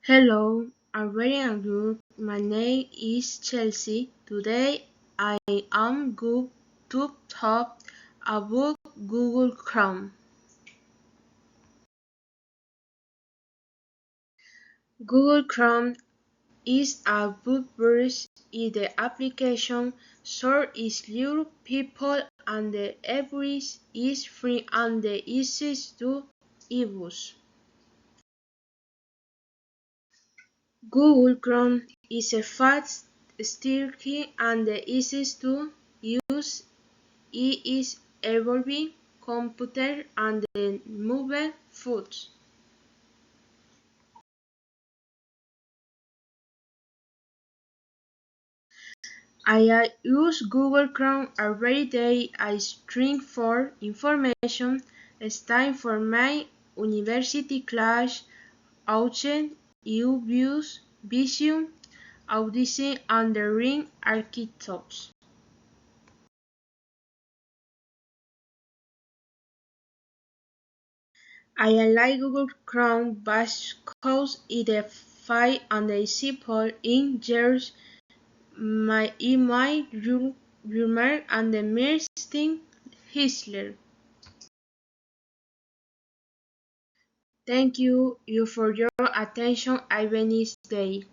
Hello, I'm very good. My name is Chelsea. Today I am going to talk about Google Chrome. Google Chrome is a web browser. The application so is your people and the every is free and the easiest to use. Google Chrome is a fast, sturdy, and the easiest to use. It is evolving computer and the mobile phones. I use Google Chrome every day. I stream for information, study for my university class, Auchen, UViews, Vision, Audition, and the Ring Architects. I like Google Chrome because it is fast and simple in use. My email, rumor, and the Mersting Hisler. Thank you for your attention. Have a nice day.